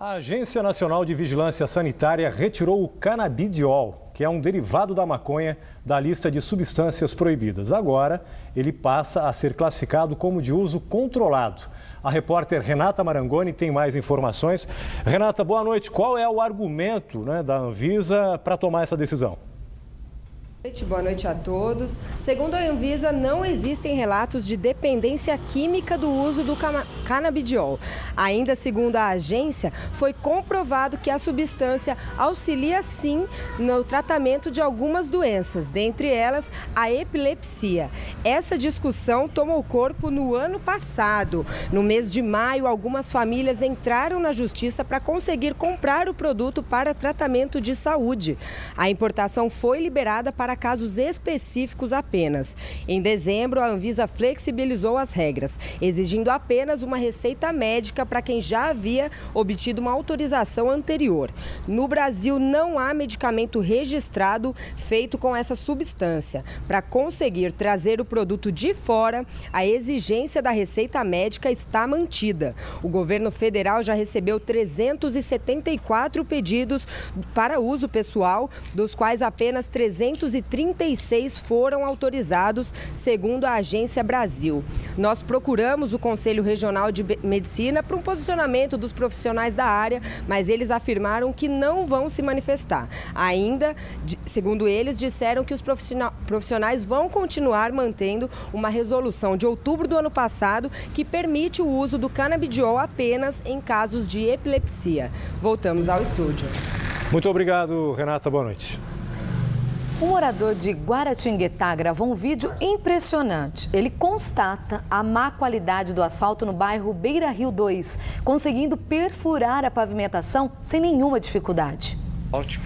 A Agência Nacional de Vigilância Sanitária retirou o canabidiol, que é um derivado da maconha, da lista de substâncias proibidas. Agora, ele passa a ser classificado como de uso controlado. A repórter Renata Marangoni tem mais informações. Renata, boa noite. Qual é o argumento, da Anvisa para tomar essa decisão? Boa noite a todos. Segundo a Anvisa, não existem relatos de dependência química do uso do canabidiol. Ainda segundo a agência, foi comprovado que a substância auxilia sim no tratamento de algumas doenças, dentre elas a epilepsia. Essa discussão tomou corpo no ano passado. No mês de maio, algumas famílias entraram na justiça para conseguir comprar o produto para tratamento de saúde. A importação foi liberada para casos específicos apenas. Em dezembro, a Anvisa flexibilizou as regras, exigindo apenas uma receita médica para quem já havia obtido uma autorização anterior. No Brasil, não há medicamento registrado feito com essa substância. Para conseguir trazer o produto de fora, a exigência da receita médica está mantida. O governo federal já recebeu 374 pedidos para uso pessoal, dos quais apenas 336 foram autorizados, segundo a Agência Brasil. Nós procuramos o Conselho Regional de Medicina para um posicionamento dos profissionais da área, mas eles afirmaram que não vão se manifestar. Ainda, segundo eles, disseram que os profissionais vão continuar mantendo uma resolução de outubro do ano passado que permite o uso do canabidiol apenas em casos de epilepsia. Voltamos ao estúdio. Muito obrigado, Renata. Boa noite. Um morador de Guaratinguetá gravou um vídeo impressionante. Ele constata a má qualidade do asfalto no bairro Beira Rio 2, conseguindo perfurar a pavimentação sem nenhuma dificuldade.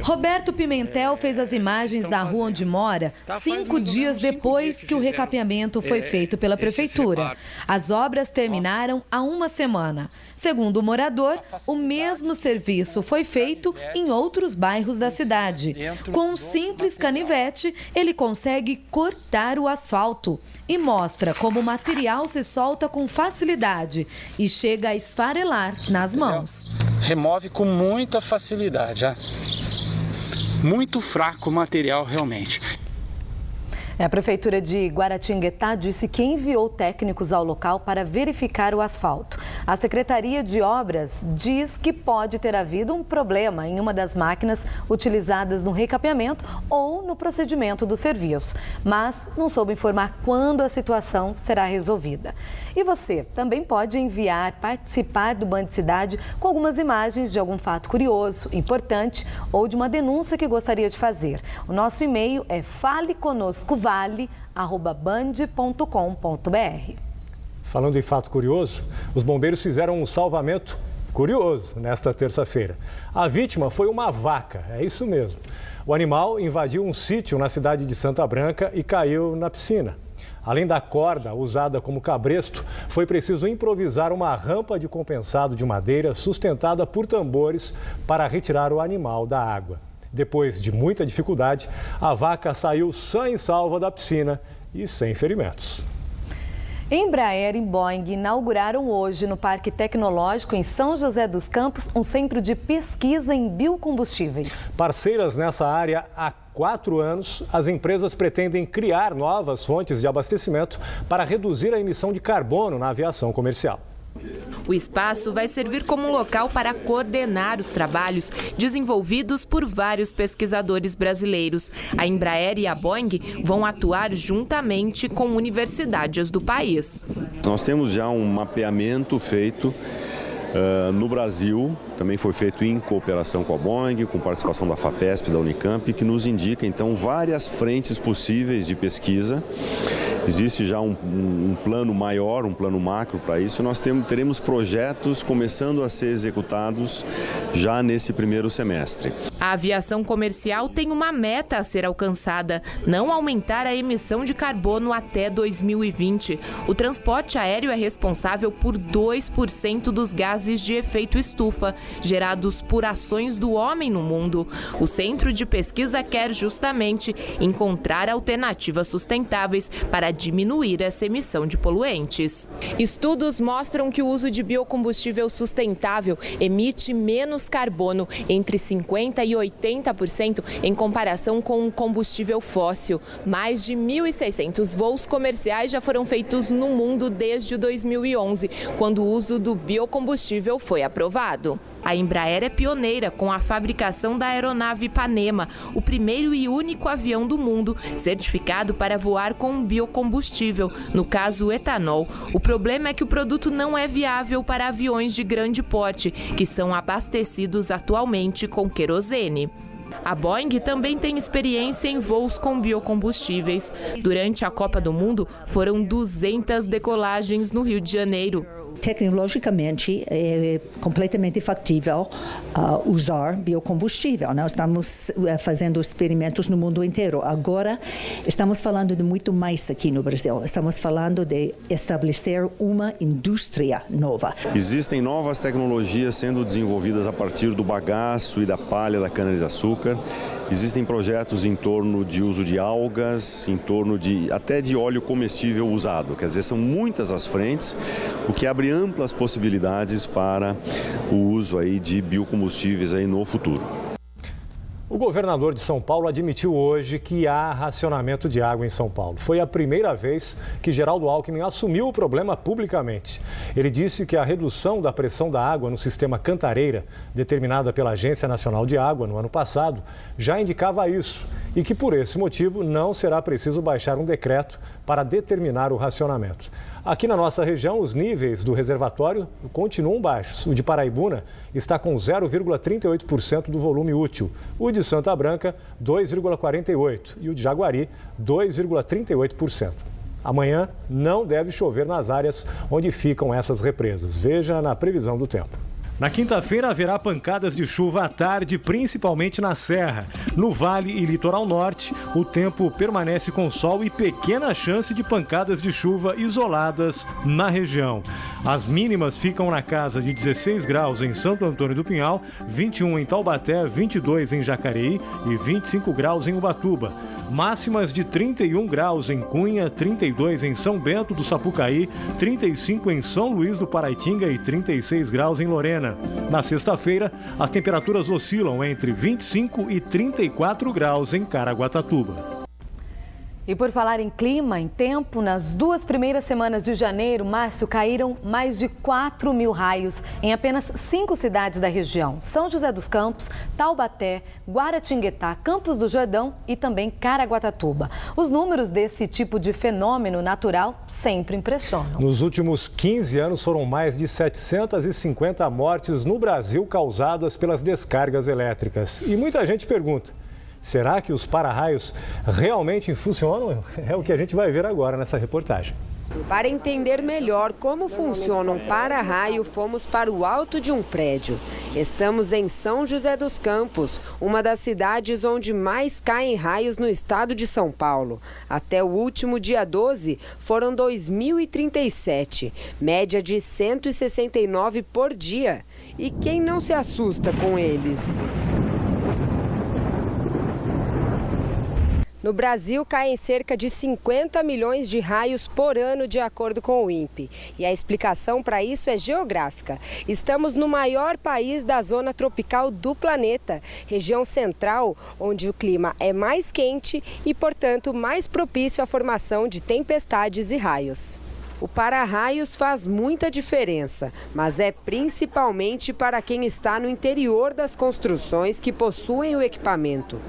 Roberto Pimentel fez as imagens da rua onde mora 5 dias depois que o recapeamento foi feito pela prefeitura. As obras terminaram há uma semana. Segundo o morador, o mesmo serviço foi feito em outros bairros da cidade. Com um simples canivete, ele consegue cortar o asfalto e mostra como o material se solta com facilidade e chega a esfarelar nas mãos. Remove com muita facilidade, muito fraco o material realmente. A Prefeitura de Guaratinguetá disse que enviou técnicos ao local para verificar o asfalto. A Secretaria de Obras diz que pode ter havido um problema em uma das máquinas utilizadas no recapeamento ou no procedimento do serviço, mas não soube informar quando a situação será resolvida. E você também pode participar do Band Cidade com algumas imagens de algum fato curioso, importante ou de uma denúncia que gostaria de fazer. O nosso e-mail é faleconoscovale@band.com.br. Falando em fato curioso, os bombeiros fizeram um salvamento curioso nesta terça-feira. A vítima foi uma vaca, é isso mesmo. O animal invadiu um sítio na cidade de Santa Branca e caiu na piscina. Além da corda usada como cabresto, foi preciso improvisar uma rampa de compensado de madeira sustentada por tambores para retirar o animal da água. Depois de muita dificuldade, a vaca saiu sã e salva da piscina e sem ferimentos. Embraer e Boeing inauguraram hoje no Parque Tecnológico em São José dos Campos um centro de pesquisa em biocombustíveis. Parceiras nessa área há 4 anos, as empresas pretendem criar novas fontes de abastecimento para reduzir a emissão de carbono na aviação comercial. O espaço vai servir como local para coordenar os trabalhos desenvolvidos por vários pesquisadores brasileiros. A Embraer e a Boeing vão atuar juntamente com universidades do país. Nós temos já um mapeamento feito no Brasil, também foi feito em cooperação com a Boeing, com participação da FAPESP, da Unicamp, que nos indica então várias frentes possíveis de pesquisa. Existe já um plano maior, um plano macro para isso. Nós teremos projetos começando a ser executados já nesse primeiro semestre. A aviação comercial tem uma meta a ser alcançada: não aumentar a emissão de carbono até 2020. O transporte aéreo é responsável por 2% dos gases de efeito estufa gerados por ações do homem no mundo. O centro de pesquisa quer justamente encontrar alternativas sustentáveis para diminuir essa emissão de poluentes. Estudos mostram que o uso de biocombustível sustentável emite menos carbono, entre 50% e 80% em comparação com um combustível fóssil. Mais de 1.600 voos comerciais já foram feitos no mundo desde 2011, quando o uso do biocombustível foi aprovado. A Embraer é pioneira com a fabricação da aeronave Ipanema, o primeiro e único avião do mundo certificado para voar com biocombustível, no caso o etanol. O problema é que o produto não é viável para aviões de grande porte, que são abastecidos atualmente com querosene. A Boeing também tem experiência em voos com biocombustíveis. Durante a Copa do Mundo, foram 200 decolagens no Rio de Janeiro. Tecnologicamente é completamente factível usar biocombustível. Nós estamos fazendo experimentos no mundo inteiro. Agora estamos falando de muito mais aqui no Brasil. Estamos falando de estabelecer uma indústria nova. Existem novas tecnologias sendo desenvolvidas a partir do bagaço e da palha da cana-de-açúcar. Existem projetos em torno de uso de algas, em torno até de óleo comestível usado. Quer dizer, são muitas as frentes, o que abre amplas possibilidades para o uso aí de biocombustíveis aí no futuro. O governador de São Paulo admitiu hoje que há racionamento de água em São Paulo. Foi a primeira vez que Geraldo Alckmin assumiu o problema publicamente. Ele disse que a redução da pressão da água no sistema Cantareira, determinada pela Agência Nacional de Água no ano passado, já indicava isso e que por esse motivo não será preciso baixar um decreto para determinar o racionamento. Aqui na nossa região, os níveis do reservatório continuam baixos. O de Paraibuna está com 0,38% do volume útil. O de Santa Branca, 2,48%. E o de Jaguari, 2,38%. Amanhã não deve chover nas áreas onde ficam essas represas. Veja na previsão do tempo. Na quinta-feira haverá pancadas de chuva à tarde, principalmente na Serra. No Vale e Litoral Norte, o tempo permanece com sol e pequena chance de pancadas de chuva isoladas na região. As mínimas ficam na casa de 16 graus em Santo Antônio do Pinhal, 21 em Taubaté, 22 em Jacareí e 25 graus em Ubatuba. Máximas de 31 graus em Cunha, 32 em São Bento do Sapucaí, 35 em São Luís do Paraitinga e 36 graus em Lorena. Na sexta-feira, as temperaturas oscilam entre 25 e 34 graus em Caraguatatuba. E por falar em clima, em tempo, nas 2 primeiras semanas de janeiro, março, caíram mais de 4.000 raios em apenas 5 cidades da região: São José dos Campos, Taubaté, Guaratinguetá, Campos do Jordão e também Caraguatatuba. Os números desse tipo de fenômeno natural sempre impressionam. Nos últimos 15 anos foram mais de 750 mortes no Brasil causadas pelas descargas elétricas. E muita gente pergunta: será que os para-raios realmente funcionam? É o que a gente vai ver agora nessa reportagem. Para entender melhor como funciona um para-raio, fomos para o alto de um prédio. Estamos em São José dos Campos, uma das cidades onde mais caem raios no estado de São Paulo. Até o último dia 12, foram 2.037, média de 169 por dia. E quem não se assusta com eles? No Brasil, caem cerca de 50 milhões de raios por ano, de acordo com o INPE. E a explicação para isso é geográfica. Estamos no maior país da zona tropical do planeta, região central, onde o clima é mais quente e, portanto, mais propício à formação de tempestades e raios. O para-raios faz muita diferença, mas é principalmente para quem está no interior das construções que possuem o equipamento.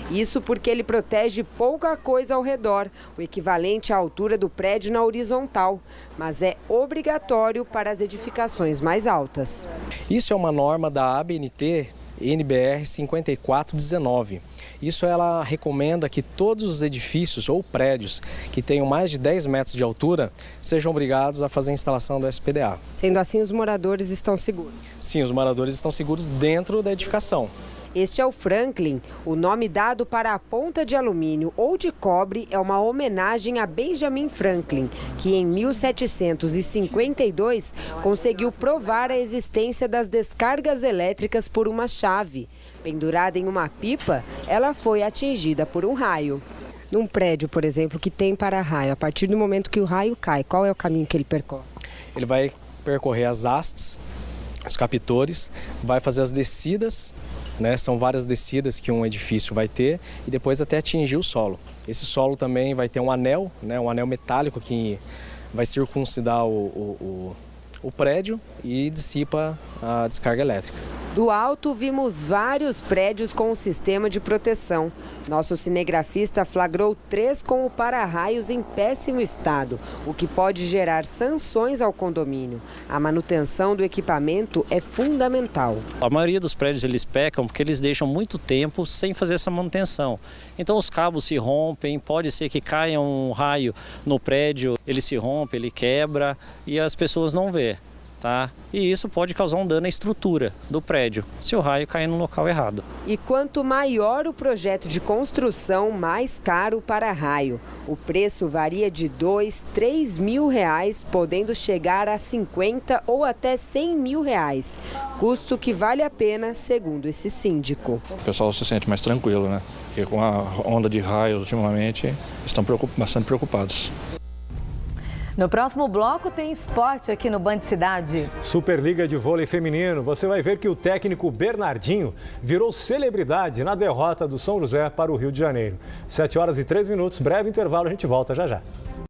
Isso porque ele protege pouca coisa ao redor, o equivalente à altura do prédio na horizontal, mas é obrigatório para as edificações mais altas. Isso é uma norma da ABNT NBR 5419. Isso ela recomenda que todos os edifícios ou prédios que tenham mais de 10 metros de altura sejam obrigados a fazer a instalação do SPDA. Sendo assim, os moradores estão seguros? Sim, os moradores estão seguros dentro da edificação. Este é o Franklin. O nome dado para a ponta de alumínio ou de cobre é uma homenagem a Benjamin Franklin, que em 1752 conseguiu provar a existência das descargas elétricas por uma chave. Pendurada em uma pipa, ela foi atingida por um raio. Num prédio, por exemplo, que tem para-raio, a partir do momento que o raio cai, qual é o caminho que ele percorre? Ele vai percorrer as hastes, os captores, vai fazer as descidas, né? São várias descidas que um edifício vai ter e depois até atingir o solo. Esse solo também vai ter um anel, né? Um anel metálico que vai circuncidar o prédio e dissipa a descarga elétrica. Do alto, vimos vários prédios com o sistema de proteção. Nosso cinegrafista flagrou 3 com o para-raios em péssimo estado, o que pode gerar sanções ao condomínio. A manutenção do equipamento é fundamental. A maioria dos prédios eles pecam porque eles deixam muito tempo sem fazer essa manutenção. Então os cabos se rompem, pode ser que caia um raio no prédio, ele se rompe, ele quebra e as pessoas não vê. Tá? E isso pode causar um dano à estrutura do prédio, se o raio cair no local errado. E quanto maior o projeto de construção, mais caro o para-raio. O preço varia de R$2, R$3.000, podendo chegar a R$50 ou até R$100.000. Custo que vale a pena, segundo esse síndico. O pessoal se sente mais tranquilo, né? Porque com a onda de raios ultimamente, estão bastante preocupados. No próximo bloco tem esporte aqui no Band Cidade. Superliga de vôlei feminino. Você vai ver que o técnico Bernardinho virou celebridade na derrota do São José para o Rio de Janeiro. 7h03, breve intervalo, a gente volta já já.